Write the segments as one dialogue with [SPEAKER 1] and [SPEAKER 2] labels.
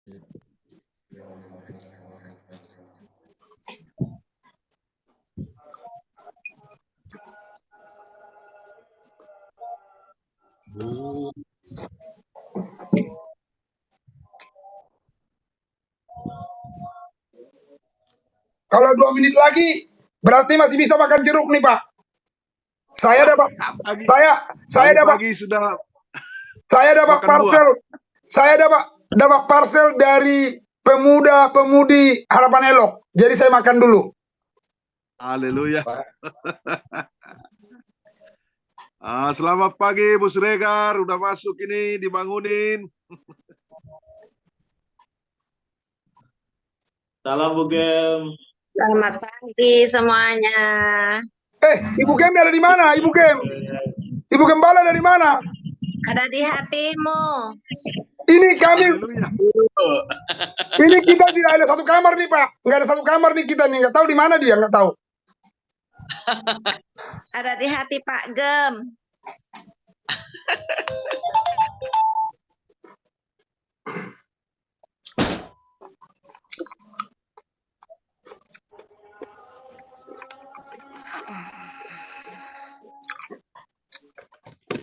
[SPEAKER 1] Kalau 2 menit lagi, berarti masih bisa makan jeruk nih Pak. Saya dapat
[SPEAKER 2] Pagi,
[SPEAKER 1] saya dapat
[SPEAKER 2] pagi sudah makan
[SPEAKER 1] parcel. Saya dapat parcel dari pemuda-pemudi Harapan Elok. Jadi saya makan dulu.
[SPEAKER 2] Haleluya. Selamat pagi Bu Sregar, udah masuk ini dibangunin.
[SPEAKER 3] Salam Bu Gem.
[SPEAKER 4] Selamat pagi semuanya.
[SPEAKER 1] Ibu Gem ada di mana? Ibu Gem Gembala dari mana?
[SPEAKER 4] Ada di hatimu.
[SPEAKER 1] Ini kami,
[SPEAKER 2] Haleluya.
[SPEAKER 1] ini kita tidak ada satu kamar nih Pak. Nggak ada satu kamar nih kita nih. Nggak tahu di mana dia, nggak tahu.
[SPEAKER 4] Ada di hati Pak Gem.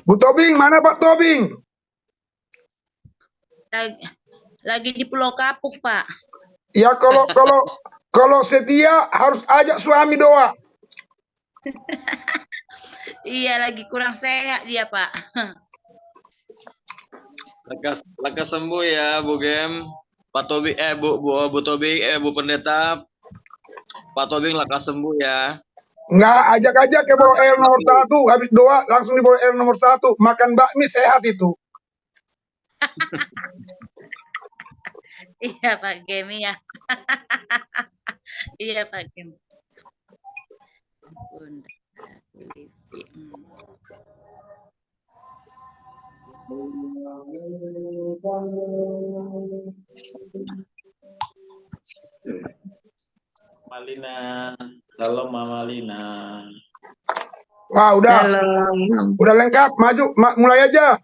[SPEAKER 1] Bu Tobing, mana Pak Tobing?
[SPEAKER 4] Lagi di Pulau Kapuk, Pak.
[SPEAKER 1] Ya kalau setia harus ajak suami doa.
[SPEAKER 4] Iya, lagi kurang sehat dia, Pak.
[SPEAKER 3] Lekas sembuh ya Bu Gem. Pak Tobing, Bu Tobing, Bu Pendeta. Pak Tobing lekas sembuh ya.
[SPEAKER 1] Nggak ajak-ajak ke bawah air nomor 1. Habis doa langsung di bawah air nomor 1. Makan bakmi sehat itu.
[SPEAKER 4] Iya Pak Gem ya. Iya Pak Gem.
[SPEAKER 3] Malina, salam Mama Lina.
[SPEAKER 1] Wah, udah.
[SPEAKER 4] Halo.
[SPEAKER 1] Udah lengkap, maju, mulai aja.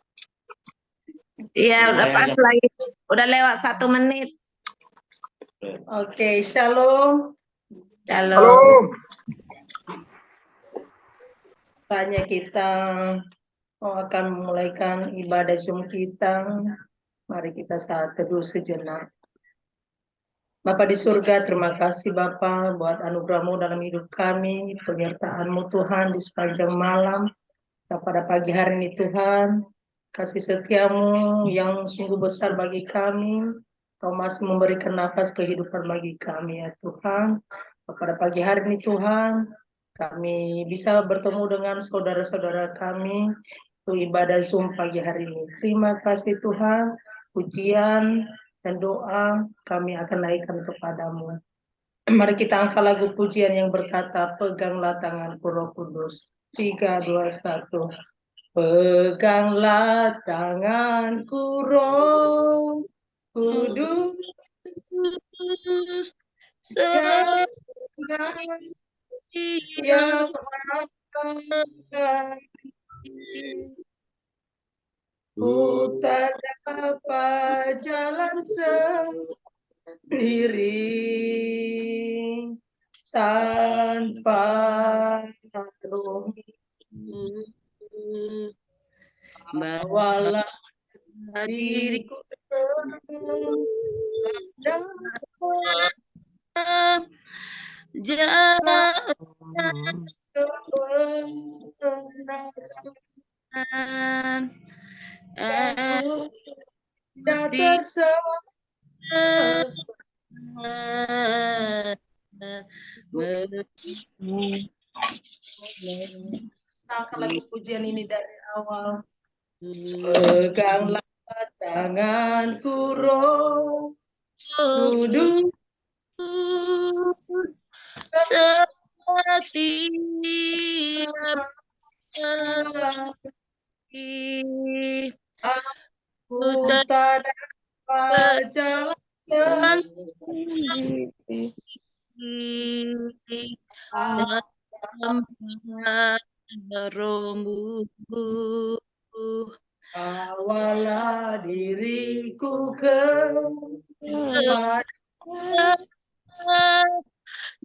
[SPEAKER 4] Iya, udah pas lagi. Udah lewat 1 menit.
[SPEAKER 5] Oke, shalom.
[SPEAKER 1] Shalom.
[SPEAKER 5] Saatnya kita akan memulaikan ibadah Zoom kita. Mari kita saat teduh sejenak. Bapa di surga, terima kasih Bapa buat anugerah-Mu dalam hidup kami, penyertaan-Mu Tuhan di sepanjang malam. Pada pagi hari ini Tuhan, kasih setia-Mu yang sungguh besar bagi kami. Kau masih memberikan nafas kehidupan bagi kami ya Tuhan. Pada pagi hari ini Tuhan, kami bisa bertemu dengan saudara-saudara kami untuk ibadah Zoom pagi hari ini. Terima kasih Tuhan, pujian dan doa kami akan naikkan kepadamu. Mari kita angkat lagu pujian yang berkata, peganglah tanganku Roh Kudus. 3, 2, 1. Peganglah tanganku Roh Kudus, yang ku tak dapat jalan sendiri tanpa Roh. Bawalah diriku Angkat lagi pujian ini dari awal. Peganglah tanganku Roh Kudus,
[SPEAKER 4] setiap
[SPEAKER 5] aku tak dapat jalan bawalah diriku kembali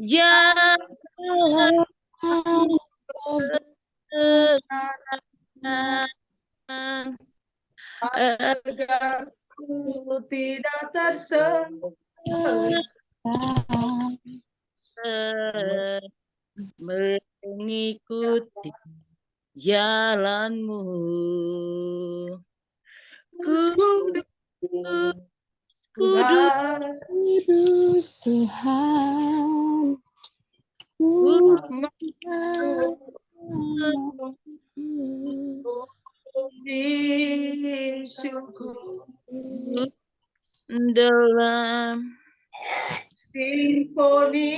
[SPEAKER 6] Jangan
[SPEAKER 5] agar ku tidak tersesat
[SPEAKER 6] mengikuti jalanmu. Kudus, kudus Tuhan. Dalam
[SPEAKER 5] simfoni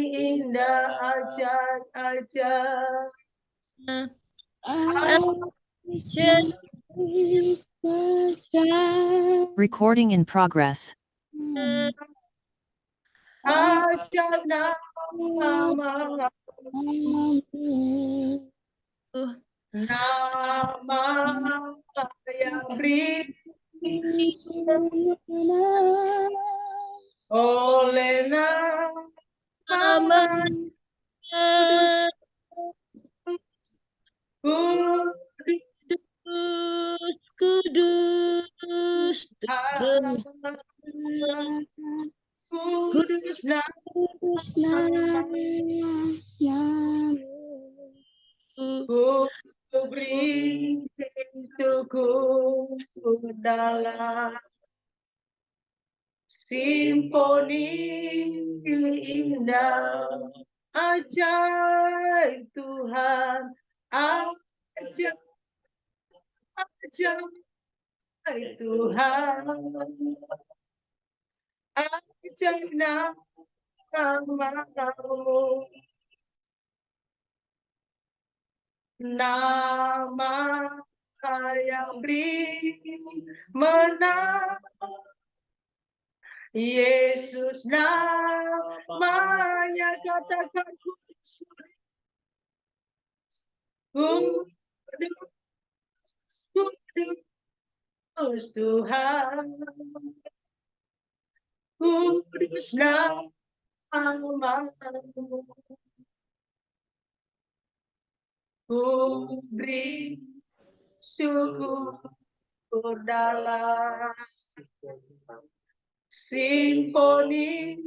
[SPEAKER 5] indah ajaib-ajaib
[SPEAKER 7] Recording in progress.
[SPEAKER 5] ajaib nama yang beri oleh nama
[SPEAKER 6] kudus
[SPEAKER 5] kudus ku beri syukur dalam simfoni indah ajaib Tuhan, ajaib Tuhan, ajaib namamu, nama yang beri menang, Yesus namanya, katakan kudus, kudus Tuhan, kudus namamu, ku beri syukur dalam simfoni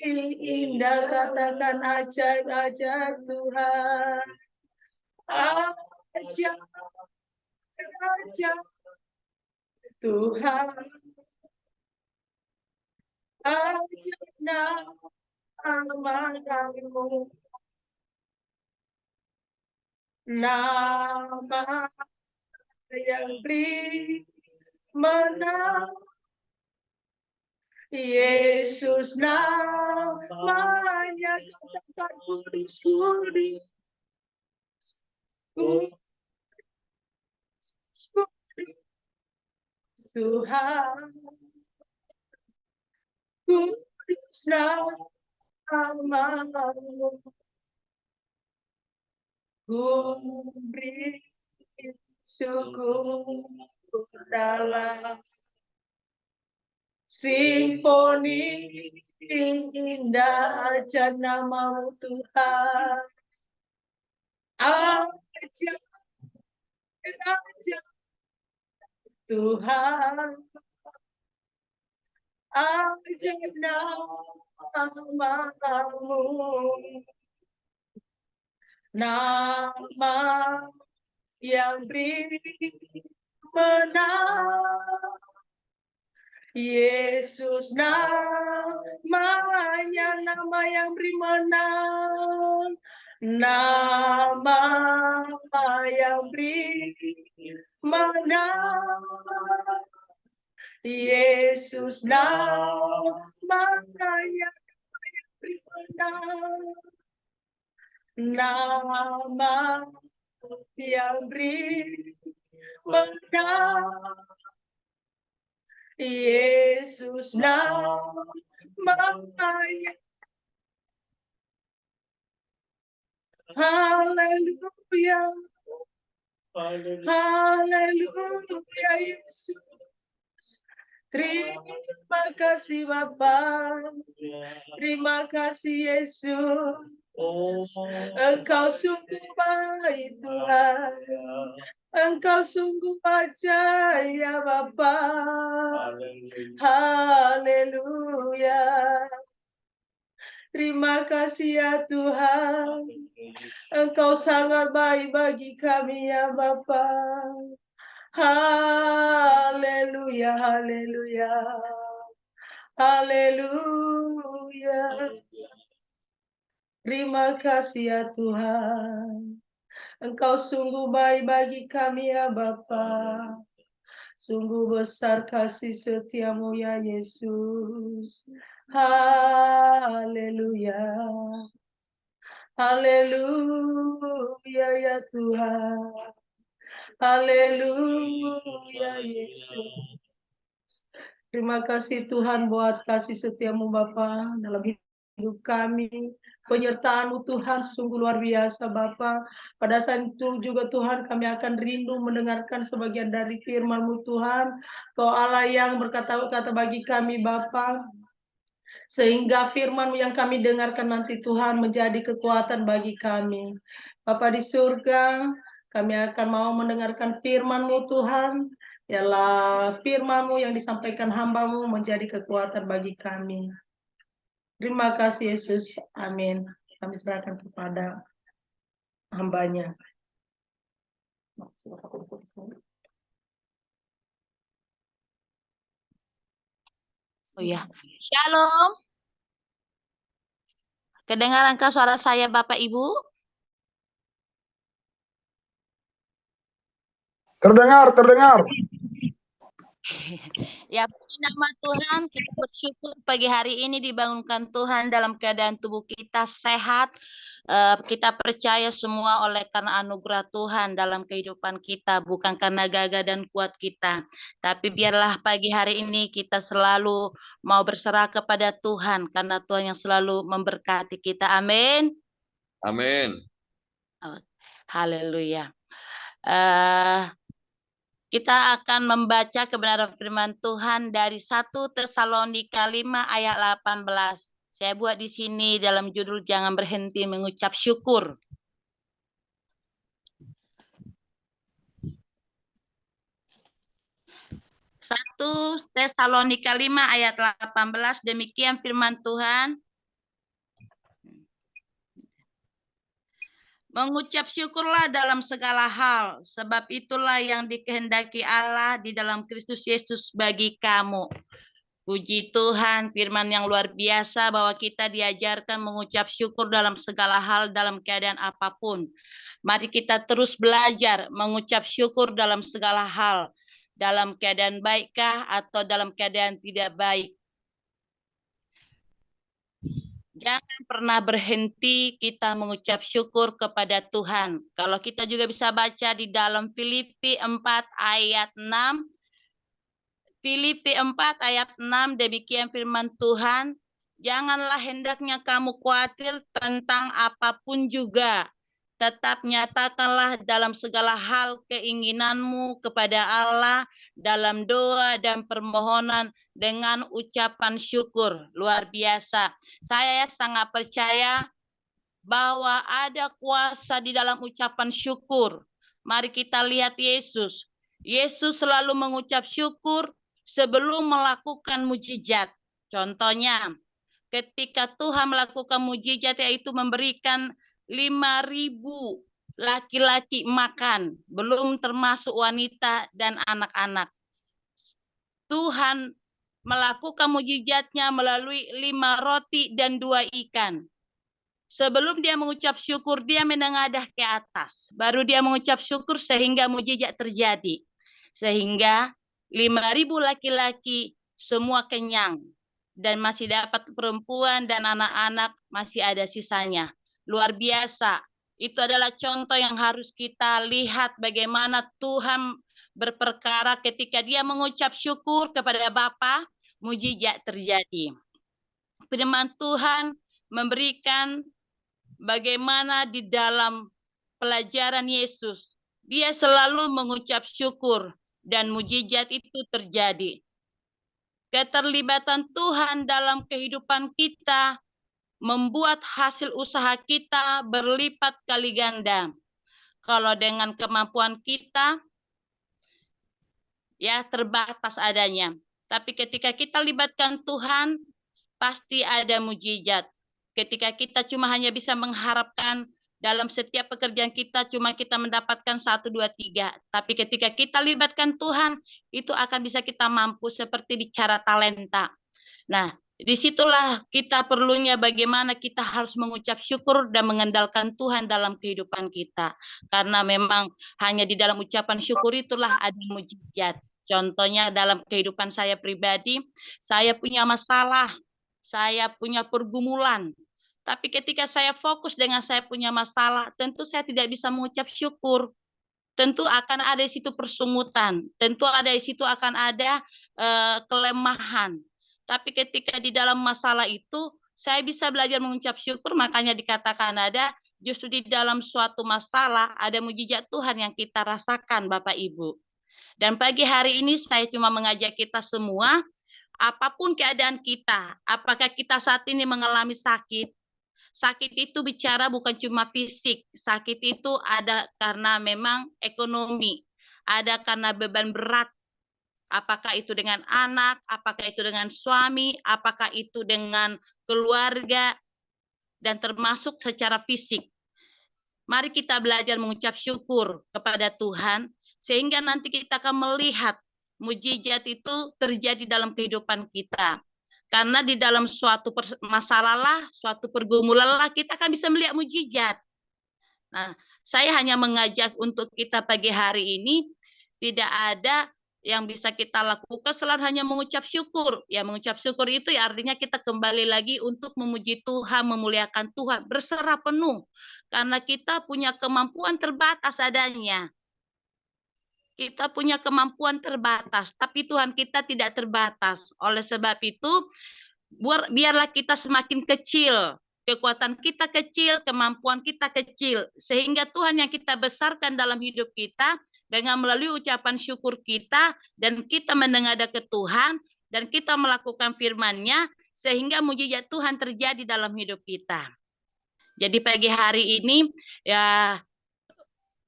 [SPEAKER 5] indah, katakan ajaib-ajaib Tuhan, ajaib Tuhan, ajaib namamu, nama yang beri menang, Yesus namanya, katakan kudus, kudus, kudus Tuhan, kudus namamu, ku beri syukur dalam simfoni indah ajaib namamu Tuhan, ajaib Tuhan, ajaib namamu, nama yang beri menang, Yesus namanya, nama yang beri menang, nama yang beri menang, Yesus namanya yang beri menang, nama yang beri menang, Yesus namanya. Haleluya, haleluya Yesus, Terima kasih Bapa, terima kasih Yesus. Engkau sungguh baik Tuhan, Engkau sungguh ajaib Bapa. Haleluya. Terima kasih ya Tuhan, Engkau sangat baik bagi kami ya Bapa. Haleluya, haleluya, haleluya. Terima kasih ya Tuhan, Engkau sungguh baik bagi kami ya Bapa. Sungguh besar kasih setiamu ya Yesus. Haleluya. Haleluya ya Tuhan. Haleluya Yesus. Terima kasih Tuhan buat kasih setiamu Bapa dalam hidup kami. Penyertaan-Mu Tuhan sungguh luar biasa Bapa. Pada saat itu juga Tuhan kami akan rindu mendengarkan sebagian dari firman-Mu Tuhan. Kau Allah yang berkata-kata bagi kami Bapa. Sehingga firman yang kami dengarkan nanti Tuhan menjadi kekuatan bagi kami. Bapa di surga, kami akan mau mendengarkan firman-Mu Tuhan. Ialah firman-Mu yang disampaikan hamba-Mu menjadi kekuatan bagi kami. Terima kasih Yesus. Amin. Kami serahkan kepada hamba-Nya.
[SPEAKER 6] Oh ya, Shalom. Kedengarannkah suara saya Bapak Ibu?
[SPEAKER 1] Terdengar, terdengar.
[SPEAKER 6] Ya, puji nama Tuhan, kita bersyukur pagi hari ini dibangunkan Tuhan dalam keadaan tubuh kita sehat. Kita percaya semua oleh karena anugerah Tuhan dalam kehidupan kita, bukan karena gagah dan kuat kita. Tapi biarlah pagi hari ini kita selalu mau berserah kepada Tuhan, karena Tuhan yang selalu memberkati kita. Amin.
[SPEAKER 3] Amin.
[SPEAKER 6] Haleluya. Kita akan membaca kebenaran firman Tuhan dari 1 Tesalonika 5 ayat 18. Saya buat di sini dalam judul jangan berhenti mengucap syukur. Satu Tesalonika 5 ayat 18, demikian firman Tuhan. Mengucap syukurlah dalam segala hal, sebab itulah yang dikehendaki Allah di dalam Kristus Yesus bagi kamu. Puji Tuhan, firman yang luar biasa bahwa kita diajarkan mengucap syukur dalam segala hal, dalam keadaan apapun. Mari kita terus belajar mengucap syukur dalam segala hal, dalam keadaan baikkah atau dalam keadaan tidak baik. Jangan pernah berhenti kita mengucap syukur kepada Tuhan. Kalau kita juga bisa baca di dalam Filipi 4 ayat 6. Filipi 4 ayat 6, demikian firman Tuhan. Janganlah hendaknya kamu khawatir tentang apapun juga. Tetap nyatakanlah dalam segala hal keinginanmu kepada Allah dalam doa dan permohonan dengan ucapan syukur. Luar biasa. Saya sangat percaya bahwa ada kuasa di dalam ucapan syukur. Mari kita lihat Yesus. Yesus selalu mengucap syukur sebelum melakukan mujizat. Contohnya, ketika Tuhan melakukan mujizat yaitu memberikan 5.000 laki-laki makan, belum termasuk wanita dan anak-anak. Tuhan melakukan mujizatnya melalui 5 roti dan 2 ikan. Sebelum dia mengucap syukur, dia menengadah ke atas. Baru dia mengucap syukur sehingga mujizat terjadi. Sehingga 5.000 laki-laki semua kenyang. Dan masih dapat perempuan dan anak-anak masih ada sisanya. Luar biasa. Itu adalah contoh yang harus kita lihat bagaimana Tuhan berperkara ketika dia mengucap syukur kepada Bapa, mujizat terjadi. Firman Tuhan memberikan bagaimana di dalam pelajaran Yesus, dia selalu mengucap syukur dan mujizat itu terjadi. Keterlibatan Tuhan dalam kehidupan kita membuat hasil usaha kita berlipat kali ganda. Kalau dengan kemampuan kita, ya terbatas adanya. Tapi ketika kita libatkan Tuhan, pasti ada mujizat. Ketika kita cuma hanya bisa mengharapkan dalam setiap pekerjaan kita, cuma kita mendapatkan 1, 2, 3. Tapi ketika kita libatkan Tuhan, itu akan bisa kita mampu seperti bicara talenta. Nah, disitulah kita perlunya bagaimana kita harus mengucap syukur dan mengandalkan Tuhan dalam kehidupan kita. Karena memang hanya di dalam ucapan syukur itulah ada mujizat. Contohnya dalam kehidupan saya pribadi, saya punya masalah, saya punya pergumulan. Tapi ketika saya fokus dengan saya punya masalah, tentu saya tidak bisa mengucap syukur. Tentu akan ada di situ persungutan, tentu ada di situ akan ada kelemahan. Tapi ketika di dalam masalah itu, saya bisa belajar mengucap syukur, makanya dikatakan ada, justru di dalam suatu masalah, ada mujizat Tuhan yang kita rasakan, Bapak Ibu. Dan pagi hari ini saya cuma mengajak kita semua, apapun keadaan kita, apakah kita saat ini mengalami sakit, sakit itu bicara bukan cuma fisik, sakit itu ada karena memang ekonomi, ada karena beban berat, apakah itu dengan anak, apakah itu dengan suami, apakah itu dengan keluarga, dan termasuk secara fisik. Mari kita belajar mengucap syukur kepada Tuhan, sehingga nanti kita akan melihat mujizat itu terjadi dalam kehidupan kita. Karena di dalam suatu masalah lah, suatu pergumulan lah, kita akan bisa melihat mujizat. Nah, saya hanya mengajak untuk kita pagi hari ini, tidak ada yang bisa kita lakukan selain hanya mengucap syukur. Ya, mengucap syukur itu ya artinya kita kembali lagi untuk memuji Tuhan, memuliakan Tuhan, berserah penuh. Karena kita punya kemampuan terbatas adanya. Kita punya kemampuan terbatas, tapi Tuhan kita tidak terbatas. Oleh sebab itu, biarlah kita semakin kecil, kekuatan kita kecil, kemampuan kita kecil, sehingga Tuhan yang kita besarkan dalam hidup kita, dengan melalui ucapan syukur kita, dan kita mendengar ke Tuhan, dan kita melakukan firman-Nya, sehingga mujizat Tuhan terjadi dalam hidup kita. Jadi pagi hari ini, ya,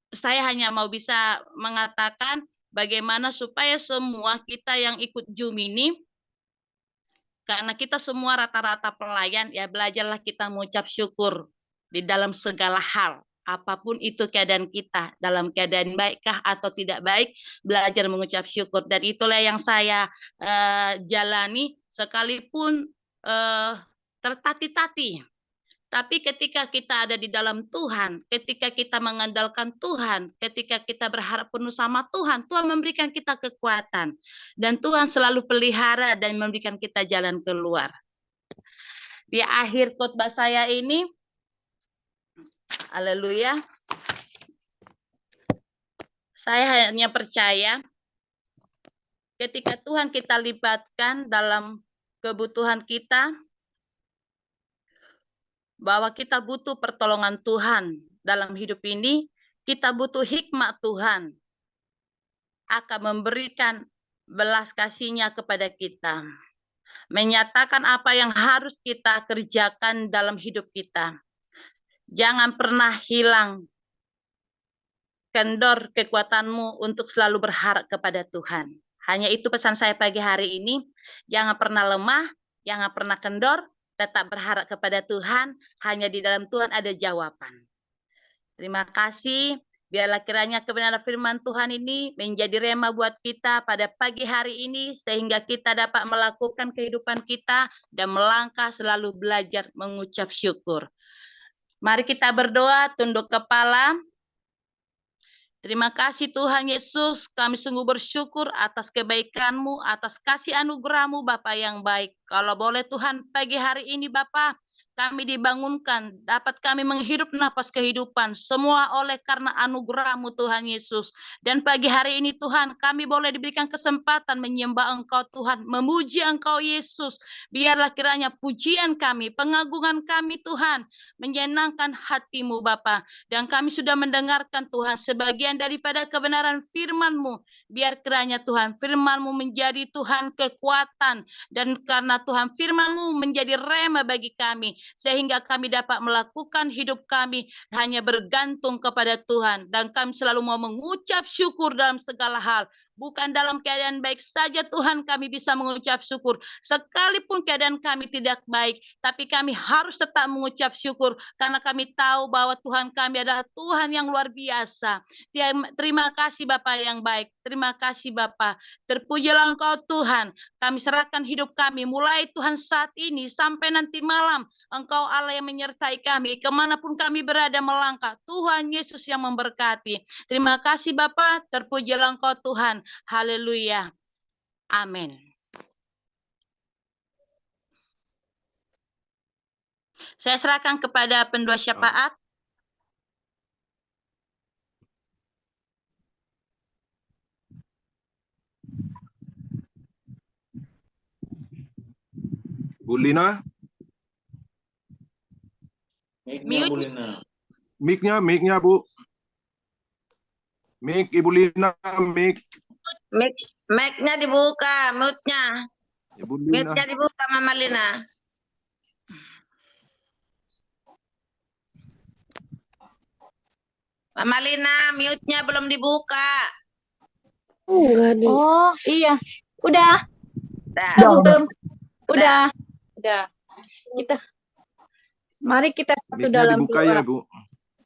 [SPEAKER 6] saya hanya mau bisa mengatakan bagaimana supaya semua kita yang ikut Zoom ini, karena kita semua rata-rata pelayan, ya belajarlah kita mengucap syukur di dalam segala hal. Apapun itu keadaan kita, dalam keadaan baikkah atau tidak baik, belajar mengucap syukur. Dan itulah yang saya jalani, sekalipun tertati-tati. Tapi ketika kita ada di dalam Tuhan, ketika kita mengandalkan Tuhan, ketika kita berharap penuh sama Tuhan, Tuhan memberikan kita kekuatan. Dan Tuhan selalu pelihara dan memberikan kita jalan keluar. Di akhir khotbah saya ini, haleluya, saya hanya percaya ketika Tuhan kita libatkan dalam kebutuhan kita, bahwa kita butuh pertolongan Tuhan dalam hidup ini, kita butuh hikmat Tuhan akan memberikan belas kasih-Nya kepada kita. Menyatakan apa yang harus kita kerjakan dalam hidup kita. Jangan pernah hilang kendor kekuatanmu untuk selalu berharap kepada Tuhan. Hanya itu pesan saya pagi hari ini. Jangan pernah lemah, jangan pernah kendor, tetap berharap kepada Tuhan, hanya di dalam Tuhan ada jawaban. Terima kasih, biarlah kiranya kebenaran firman Tuhan ini menjadi rema buat kita pada pagi hari ini, sehingga kita dapat melakukan kehidupan kita dan melangkah selalu belajar mengucap syukur. Mari kita berdoa, tunduk kepala. Terima kasih Tuhan Yesus, kami sungguh bersyukur atas kebaikan-Mu, atas kasih anugerah-Mu Bapa yang baik. Kalau boleh Tuhan pagi hari ini Bapa, kami dibangunkan, dapat kami menghirup napas kehidupan, semua oleh karena anugerah-Mu Tuhan Yesus. Dan pagi hari ini Tuhan, kami boleh diberikan kesempatan menyembah Engkau Tuhan, memuji Engkau Yesus. Biarlah kiranya pujian kami, pengagungan kami Tuhan, menyenangkan hati-Mu Bapa. Dan kami sudah mendengarkan Tuhan, sebagian daripada kebenaran firman-Mu. Biar kiranya Tuhan, firman-Mu menjadi Tuhan kekuatan, dan karena Tuhan firman-Mu menjadi rema bagi kami, sehingga kami dapat melakukan hidup kami hanya bergantung kepada Tuhan. Dan kami selalu mau mengucap syukur dalam segala hal. Bukan dalam keadaan baik saja Tuhan kami bisa mengucap syukur. Sekalipun keadaan kami tidak baik, tapi kami harus tetap mengucap syukur. Karena kami tahu bahwa Tuhan kami adalah Tuhan yang luar biasa. Terima kasih Bapa yang baik. Terima kasih Bapa. Terpujilah Engkau Tuhan. Kami serahkan hidup kami mulai Tuhan saat ini sampai nanti malam. Engkau Allah yang menyertai kami. Kemanapun kami berada melangkah. Tuhan Yesus yang memberkati. Terima kasih Bapa. Terpujilah Engkau Tuhan. Haleluya. Amin. Saya serahkan kepada pendua syafaat.
[SPEAKER 2] Bu Lina,
[SPEAKER 6] Mute.
[SPEAKER 2] mic-nya Bu. Mic Ibu Lina, mic.
[SPEAKER 4] Mic-nya dibuka, mute-nya.
[SPEAKER 2] Ibu Lina.
[SPEAKER 4] Mute-nya dibuka, Mama Lina. Mama Lina, mute-nya belum dibuka.
[SPEAKER 8] Oh, iya. Udah.
[SPEAKER 4] Dah.
[SPEAKER 8] Udah. Mari kita satu
[SPEAKER 2] Mic-nya
[SPEAKER 8] dalam
[SPEAKER 2] dibuka
[SPEAKER 8] doa.
[SPEAKER 2] ya, Bu.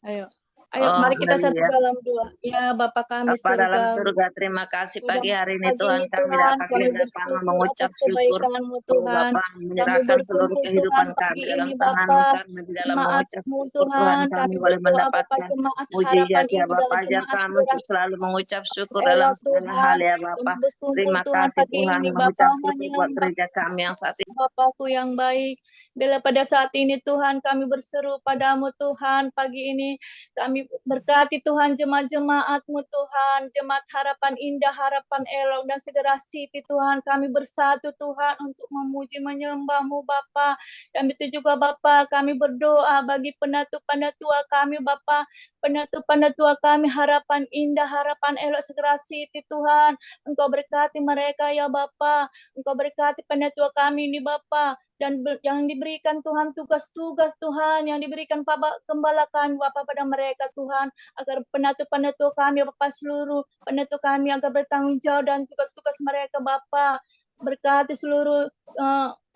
[SPEAKER 8] Ayo,
[SPEAKER 4] Oh,
[SPEAKER 8] mari kita
[SPEAKER 4] benar
[SPEAKER 8] satu
[SPEAKER 4] ya.
[SPEAKER 8] dalam doa. Ya, Bapa kami
[SPEAKER 4] Bapa dalam
[SPEAKER 8] surga.
[SPEAKER 4] surga, terima kasih pagi hari ini
[SPEAKER 8] Pagi
[SPEAKER 4] Tuhan,
[SPEAKER 8] ini
[SPEAKER 4] kami
[SPEAKER 8] Tuhan,
[SPEAKER 4] dapat
[SPEAKER 8] kami
[SPEAKER 4] berdatangan
[SPEAKER 8] bersyukur
[SPEAKER 4] mengucap
[SPEAKER 8] atas
[SPEAKER 4] syukur.
[SPEAKER 8] kebaikan-Mu
[SPEAKER 4] Oh
[SPEAKER 8] Tuhan.
[SPEAKER 4] Bapa,
[SPEAKER 8] Kami
[SPEAKER 4] menyerahkan seluruh
[SPEAKER 8] berkumpul
[SPEAKER 4] kehidupan
[SPEAKER 8] Tuhan
[SPEAKER 4] kami
[SPEAKER 8] pagi
[SPEAKER 4] dalam
[SPEAKER 8] ini
[SPEAKER 4] tangan-Mu
[SPEAKER 8] Bapa.
[SPEAKER 4] kami dalam mengucap
[SPEAKER 8] Jemaat-Mu
[SPEAKER 4] syukur Tuhan,
[SPEAKER 8] Tuhan,
[SPEAKER 4] kami
[SPEAKER 8] kami
[SPEAKER 4] boleh
[SPEAKER 8] berdoa Bapa
[SPEAKER 4] mendapatkan
[SPEAKER 8] jemaat
[SPEAKER 4] mujizat
[SPEAKER 8] harapan
[SPEAKER 4] ya
[SPEAKER 8] ini
[SPEAKER 4] Bapa.
[SPEAKER 8] dalam
[SPEAKER 4] Ajar
[SPEAKER 8] jemaat
[SPEAKER 4] kami
[SPEAKER 8] surga
[SPEAKER 4] untuk selalu mengucap syukur dalam
[SPEAKER 8] elok
[SPEAKER 4] segala
[SPEAKER 8] Tuhan.
[SPEAKER 4] hal ya
[SPEAKER 8] Kami
[SPEAKER 4] Bapa.
[SPEAKER 8] berkumpul
[SPEAKER 4] Terima
[SPEAKER 8] Tuhan
[SPEAKER 4] kasih
[SPEAKER 8] pagi
[SPEAKER 4] Tuhan,
[SPEAKER 8] ini Bapa
[SPEAKER 4] mengucap syukur buat
[SPEAKER 8] menyembah
[SPEAKER 4] gereja kami yang saat ini.
[SPEAKER 8] Bapakku yang baik, bila pada saat ini Tuhan kami berseru padamu Tuhan, pagi ini kami berkati Tuhan jemaat-jemaat-Mu Tuhan, jemaat harapan indah, harapan elok dan segera City Tuhan, kami bersatu Tuhan untuk memuji menyembah-Mu Bapa. Dan itu juga Bapa, kami berdoa bagi penatu-penatua kami Bapa, penatu-penatua kami harapan indah, harapan elok segera City Tuhan, Engkau berkati mereka ya Bapa. Engkau berkati penatua kami ini Bapa, dan yang diberikan Tuhan tugas-tugas Tuhan, yang diberikan gembala kami Bapa pada mereka Tuhan, agar penatu-penatu kami Bapa, seluruh penatu kami agar bertanggung jawab dan tugas-tugas mereka Bapa. Berkati seluruh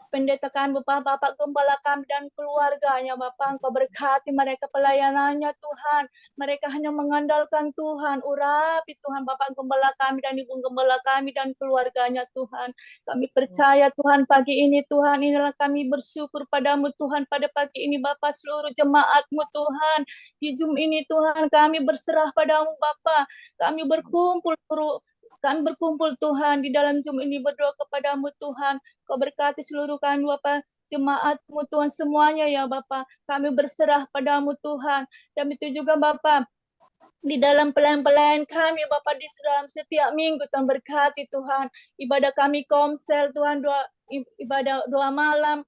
[SPEAKER 8] pendeta kami Bapak gembala kami dan keluarganya Bapak, Engkau berkati mereka pelayanannya Tuhan, mereka hanya mengandalkan Tuhan, urapi Tuhan Bapak gembala kami dan ibu gembala kami dan keluarganya Tuhan. Kami percaya Tuhan pagi ini Tuhan, inilah kami bersyukur padamu Tuhan pada pagi ini Bapak, seluruh jemaat-Mu Tuhan, di Zoom ini Tuhan kami berserah padamu Bapak, kami berkumpul Tuhan di dalam Zoom ini berdoa kepadamu Tuhan. Kau berkati seluruh kami Bapa, jemaat-Mu Tuhan semuanya ya Bapa. Kami berserah padamu Tuhan. Dan itu juga Bapa, di dalam pelayan-pelayan kami Bapa, di dalam setiap minggu Tuhan berkati Tuhan. Ibadah kami komsel Tuhan, ibadah doa malam,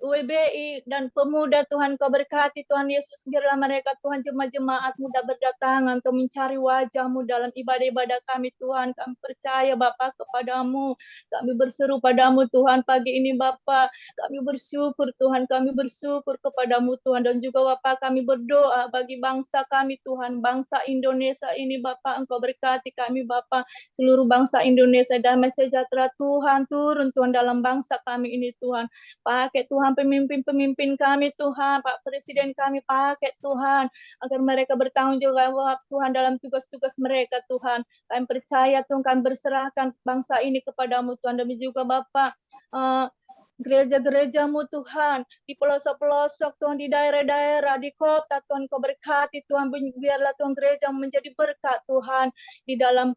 [SPEAKER 8] WBI dan pemuda Tuhan Kau berkati Tuhan Yesus, biarlah mereka Tuhan jemaat muda berdatangan untuk mencari wajah-Mu dalam ibadah-ibadah kami Tuhan. Kami percaya Bapa kepadamu, kami berseru padamu Tuhan pagi ini Bapa, kami bersyukur Tuhan, kami bersyukur kepadamu Tuhan, dan juga Bapa kami berdoa bagi bangsa kami Tuhan, bangsa Indonesia ini Bapa, Engkau berkati kami Bapa, seluruh bangsa Indonesia, damai sejahtera Tuhan turun Tuhan dalam bangsa kami ini Tuhan. Pakai Tuhan pemimpin-pemimpin kami Tuhan, Pak Presiden kami pakai Tuhan, agar mereka bertanggung jawab Tuhan dalam tugas-tugas mereka Tuhan. Kami percaya Tuhan, kami berserahkan bangsa ini kepadamu Tuhan, dan juga Bapak gereja-gereja-Mu Tuhan, di pelosok-pelosok Tuhan, di daerah-daerah, di kota Tuhan Kau berkati Tuhan, biarlah Tuhan gereja menjadi berkat Tuhan, di dalam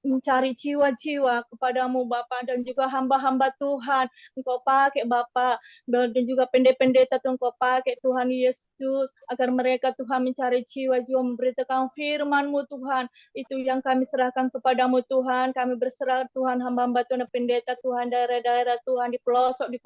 [SPEAKER 8] mencari jiwa-jiwa kepadamu Bapa, dan juga hamba-hamba Tuhan Engkau pakai Bapa, dan juga pendeta-pendeta Tuhan Engkau pakai Tuhan Yesus, agar mereka Tuhan mencari jiwa-jiwa, memberitakan firman-Mu Tuhan. Itu yang kami serahkan kepadamu Tuhan. Kami berserah Tuhan, hamba-hamba Tuhan, pendeta Tuhan, daerah-daerah Tuhan, di pelosok, di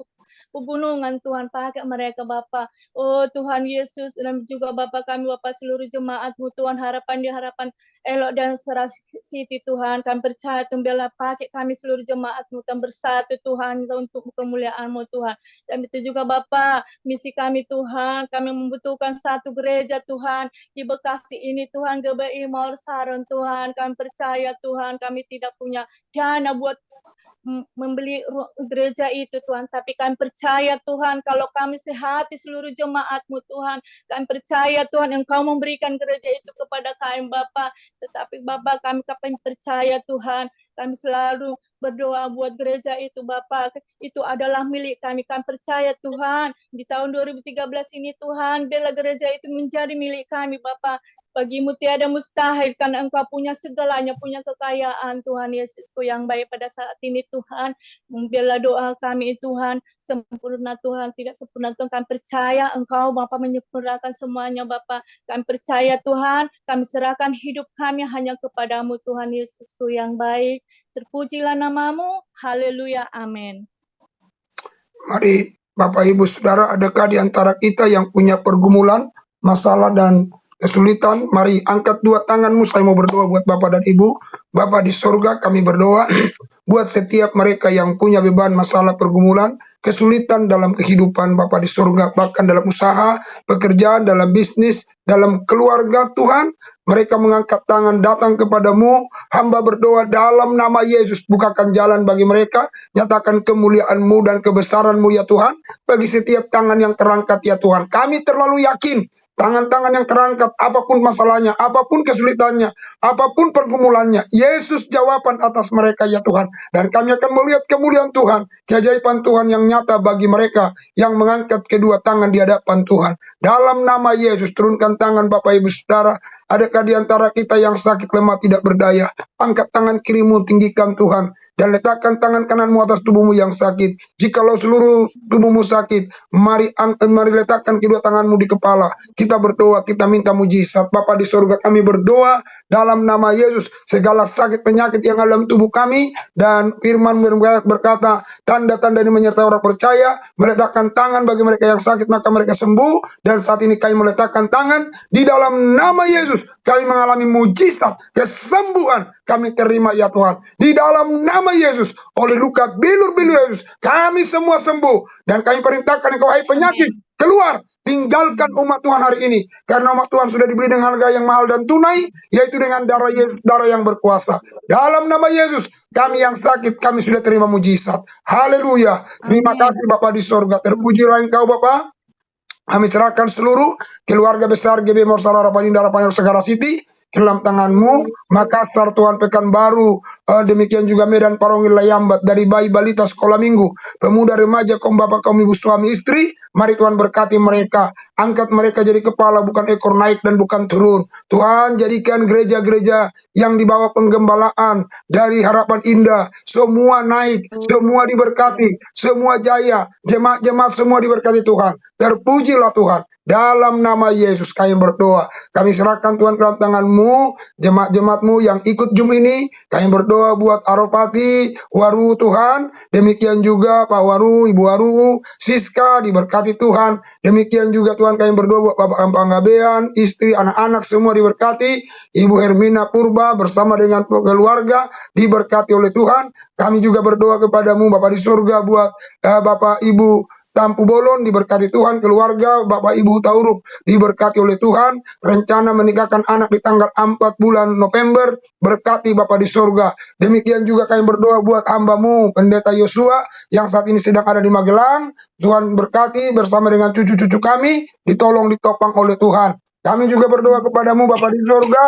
[SPEAKER 8] pegunungan Tuhan, pakai mereka Bapa. Oh Tuhan Yesus, dan juga Bapa kami, Bapa seluruh jemaat-Mu Tuhan, harapan di harapan Elok dan Serah City Tuhan, kami percaya Tuhan, biarlah pakai kami seluruh jemaat-Mu Tuhan, bersatu Tuhan untuk kemuliaan-Mu Tuhan. Dan itu juga Bapa, misi kami Tuhan, kami membutuhkan satu gereja Tuhan di Bekasi ini Tuhan, GBI Mawar Saron Tuhan. Kami percaya Tuhan, kami tidak punya dana buat membeli gereja itu Tuhan, tapi kami percaya Tuhan, kalau kami sehati seluruh jemaat-Mu Tuhan, kami percaya Tuhan Engkau memberikan gereja itu kepada kami Bapa. Tetapi Bapa, kami percaya Tuhan, kami selalu berdoa buat gereja itu Bapa, itu adalah milik kami. Kami percaya Tuhan, di tahun 2013 ini Tuhan, biarlah gereja itu menjadi milik kami Bapa. Bagimu tiada mustahil, karena Engkau punya segalanya, punya kekayaan Tuhan Yesusku yang baik pada saat ini Tuhan. Biarlah doa kami Tuhan, sempurna Tuhan, tidak sempurna Tuhan. Kami percaya Engkau Bapa menyempurnakan semuanya Bapa. Kami percaya Tuhan, kami serahkan hidup kami hanya kepadamu Tuhan Yesusku yang baik. Terpujilah namamu, haleluya, amin.
[SPEAKER 1] Mari Bapak Ibu Saudara, adakah di antara kita yang punya pergumulan, masalah dan kesulitan? Mari angkat dua tanganmu, saya mau berdoa buat Bapak dan Ibu. Bapak di sorga, kami berdoa buat setiap mereka yang punya beban, masalah, pergumulan, kesulitan dalam kehidupan Bapak di sorga, bahkan dalam usaha, pekerjaan, dalam bisnis, dalam keluarga Tuhan. Mereka mengangkat tangan datang kepadamu. Hamba berdoa dalam nama Yesus, bukakan jalan bagi mereka, nyatakan kemuliaan-Mu dan kebesaran-Mu ya Tuhan, bagi setiap tangan yang terangkat ya Tuhan. Kami terlalu yakin, tangan-tangan yang terangkat, apapun masalahnya, apapun kesulitannya, apapun pergumulannya, Yesus jawaban atas mereka ya Tuhan. Dan kami akan melihat kemuliaan Tuhan, keajaiban Tuhan yang nyata bagi mereka yang mengangkat kedua tangan di hadapan Tuhan. Dalam nama Yesus, turunkan tangan Bapak Ibu Saudara. Adakah di antara kita yang sakit, lemah, tidak berdaya? Angkat tangan kirimu, tinggikan Tuhan, dan letakkan tangan kananmu atas tubuhmu yang sakit. Jikalau seluruh tubuhmu sakit, mari letakkan kedua tanganmu di kepala. Kita berdoa, kita minta mujizat. Bapa di surga, kami berdoa dalam nama Yesus, segala sakit penyakit yang ada dalam tubuh kami, dan firman berkata, tanda-tanda ini menyertai orang percaya. Meletakkan tangan bagi mereka yang sakit, maka mereka sembuh. Dan saat ini kami meletakkan tangan di dalam nama Yesus. Kami mengalami mujizat, kesembuhan kami terima ya Tuhan. Di dalam nama Yesus, oleh luka bilur-bilur Yesus, kami semua sembuh. Dan kami perintahkan engkau, hai penyakit, keluar, tinggalkan umat Tuhan hari ini. Karena umat Tuhan sudah dibeli dengan harga yang mahal dan tunai, yaitu dengan darah Yesus, darah yang berkuasa. Dalam nama Yesus, kami yang sakit, kami sudah terima mujizat. Haleluya. Terima kasih Bapa di sorga. Terpujilah engkau Bapa. Kami serahkan seluruh keluarga besar GBI Mawar Saron Harapan Indah Harapan Segara City ke dalam tangan-Mu. Makassar Tuhan, Pekanbaru, demikian juga Medan, Parongil, Layambat, dari bayi balita sekolah minggu, pemuda remaja, kaum bapak, kaum ibu, suami istri. Mari Tuhan berkati mereka, angkat mereka jadi kepala bukan ekor, naik dan bukan turun. Tuhan, jadikan gereja-gereja yang di bawah penggembalaan dari Harapan Indah semua naik, semua diberkati, semua jaya, jemaat-jemaat semua diberkati Tuhan. Terpujilah Tuhan. Dalam nama Yesus kami berdoa. Kami serahkan Tuhan ke dalam tangan-Mu, jemaat-jemaat-Mu yang ikut Zoom ini. Kami berdoa buat Aropati, Waru Tuhan. Demikian juga Pak Waru, Ibu Waru, Siska diberkati Tuhan. Demikian juga Tuhan kami berdoa buat Bapak Panggabean, istri, anak-anak semua diberkati. Ibu Hermina Purba bersama dengan keluarga diberkati oleh Tuhan. Kami juga berdoa kepadamu Bapak di surga buat Bapak Ibu Tampu Bolon diberkati Tuhan, keluarga Bapak Ibu Tauruk diberkati oleh Tuhan. Rencana menikahkan anak di tanggal 4 bulan November, berkati Bapak di surga. Demikian juga kami berdoa buat hamba-Mu Pendeta Yosua yang saat ini sedang ada di Magelang. Tuhan berkati bersama dengan cucu-cucu kami, ditolong, ditopang oleh Tuhan. Kami juga berdoa kepadamu Bapak di surga,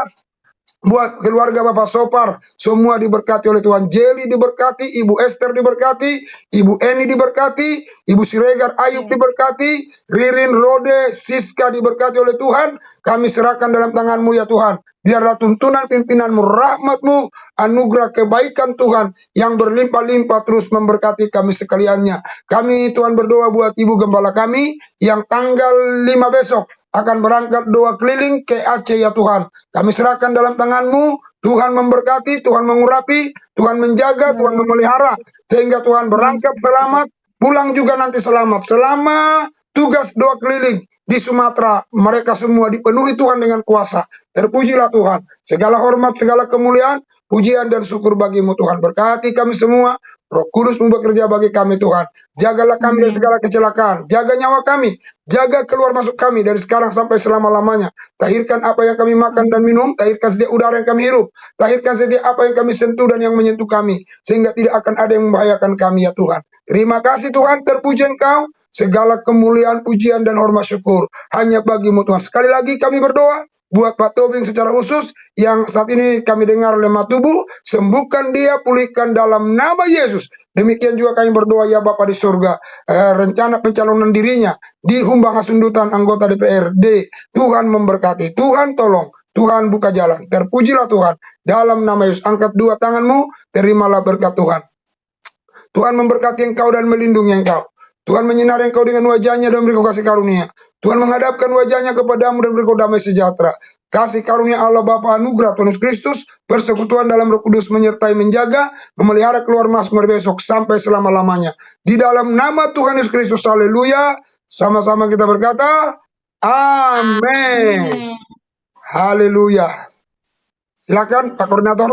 [SPEAKER 1] Buat keluarga Bapak Sopar, semua diberkati oleh Tuhan. Jelly diberkati, Ibu Esther diberkati, Ibu Eni diberkati, Ibu Siregar Ayub diberkati, Ririn, Rode, Siska diberkati oleh Tuhan. Kami serahkan dalam tangan-Mu ya Tuhan. Biarlah tuntunan pimpinan-Mu, rahmat-Mu, anugerah kebaikan Tuhan yang berlimpah-limpah terus memberkati kami sekaliannya. Kami Tuhan berdoa buat Ibu Gembala kami yang tanggal 5 besok akan berangkat doa keliling ke Aceh ya Tuhan. Kami serahkan dalam tangan-Mu. Tuhan memberkati, Tuhan mengurapi, Tuhan menjaga, Tuhan memelihara. Sehingga Tuhan berangkat selamat, pulang juga nanti selamat. Selama tugas doa keliling di Sumatera, mereka semua dipenuhi Tuhan dengan kuasa. Terpujilah Tuhan. Segala hormat, segala kemuliaan, pujian dan syukur bagi-Mu Tuhan. Berkati kami semua. Roh Kudus-Mu bekerja bagi kami Tuhan. Jagalah kami dari segala kecelakaan. Jaga nyawa kami. Jaga keluar masuk kami dari sekarang sampai selama-lamanya. Tahirkan apa yang kami makan dan minum. Tahirkan setiap udara yang kami hirup. Tahirkan setiap apa yang kami sentuh dan yang menyentuh kami. Sehingga tidak akan ada yang membahayakan kami ya Tuhan. Terima kasih Tuhan. Terpuji Engkau. Segala kemuliaan, pujian dan hormat syukur hanya bagi-Mu Tuhan. Sekali lagi kami berdoa buat Pak Tobing secara khusus yang saat ini kami dengar lemah tubuh. Sembuhkan dia, pulihkan dalam nama Yesus. Demikian juga kami berdoa ya Bapa di surga, rencana pencalonan dirinya di Humbang Hasundutan anggota DPRD, Tuhan memberkati, Tuhan tolong, Tuhan buka jalan. Terpujilah Tuhan dalam nama Yesus. Angkat dua tanganmu, terimalah berkat Tuhan. Tuhan memberkati engkau dan melindungi engkau. Tuhan menyinari engkau dengan wajahnya dan beri kau kasih karunia. Tuhan menghadapkan wajahnya kepadamu dan beri kau damai sejahtera. Kasih karunia Allah Bapa, anugerah Tuhan Yesus Kristus, persekutuan dalam Roh Kudus menyertai, menjaga, memelihara keluar masuk besok sampai selama-lamanya. Di dalam nama Tuhan Yesus Kristus, haleluya. Sama-sama kita berkata, amin. Haleluya. Silakan Pak Koordinator.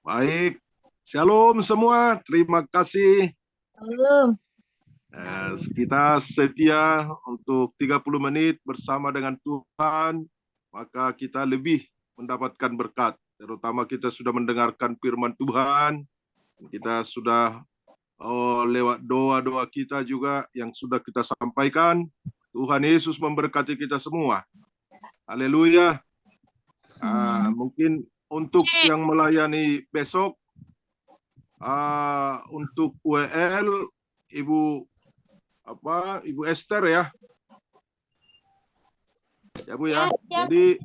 [SPEAKER 2] Baik, shalom semua. Terima kasih.
[SPEAKER 8] Shalom.
[SPEAKER 2] Kita setia untuk 30 menit bersama dengan Tuhan, maka kita lebih mendapatkan berkat. Terutama kita sudah mendengarkan firman Tuhan, kita sudah lewat doa-doa kita juga yang sudah kita sampaikan. Tuhan Yesus memberkati kita semua. Haleluya. Mungkin untuk yang melayani besok, untuk WL, Ibu Esther ya. Ya Bu ya. Jadi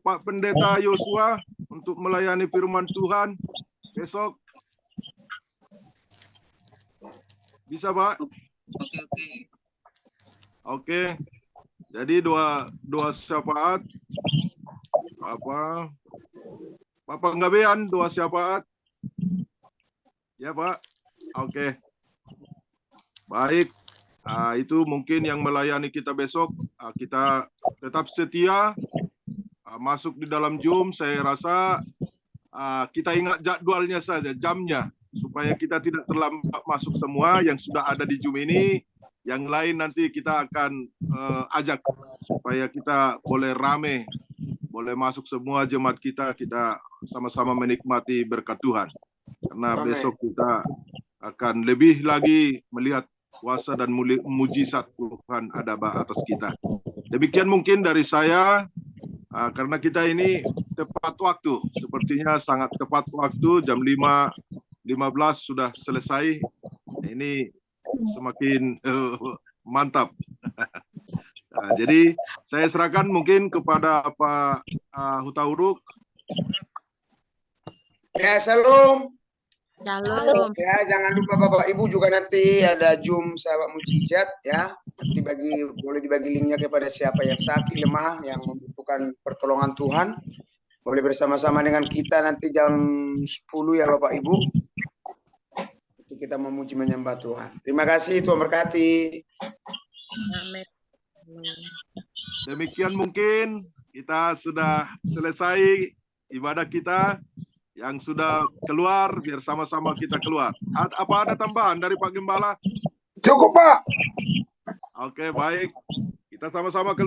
[SPEAKER 2] Pak Pendeta Yosua untuk melayani firman Tuhan besok. Bisa Pak? Oke. Jadi dua syafaat. Pak Penggabean dua syafaat. Ya Pak. Oke. Baik, itu mungkin yang melayani kita besok. Kita tetap setia masuk di dalam Zoom. Saya rasa kita ingat jadwalnya saja, jamnya, supaya kita tidak terlambat masuk semua yang sudah ada di Zoom ini. Yang lain nanti kita akan ajak supaya kita boleh rame, boleh masuk semua jemaat kita sama-sama menikmati berkat Tuhan. Karena besok kita akan lebih lagi melihat kuasa dan mujizat Tuhan ada atas kita. Demikian mungkin dari saya, karena kita ini tepat waktu, sepertinya sangat tepat waktu, jam 5.15 sudah selesai. Ini semakin mantap. Jadi saya serahkan mungkin kepada Pak Hutauruk.
[SPEAKER 9] Ya, shalom.
[SPEAKER 6] Shalom.
[SPEAKER 9] Ya, jangan lupa Bapak Ibu juga nanti ada Zoom sahabat mujizat ya. Nanti boleh dibagi linknya kepada siapa yang sakit, lemah, yang membutuhkan pertolongan Tuhan. Boleh bersama-sama dengan kita nanti jam 10 ya Bapak Ibu. Kita memuji menyembah Tuhan. Terima kasih, Tuhan berkati.
[SPEAKER 6] Amin.
[SPEAKER 2] Demikian mungkin kita sudah selesai ibadah kita. Yang sudah keluar, biar sama-sama kita keluar. Apa ada tambahan dari Pak Gembala?
[SPEAKER 1] Cukup Pak.
[SPEAKER 2] Oke, baik. Kita sama-sama keluar.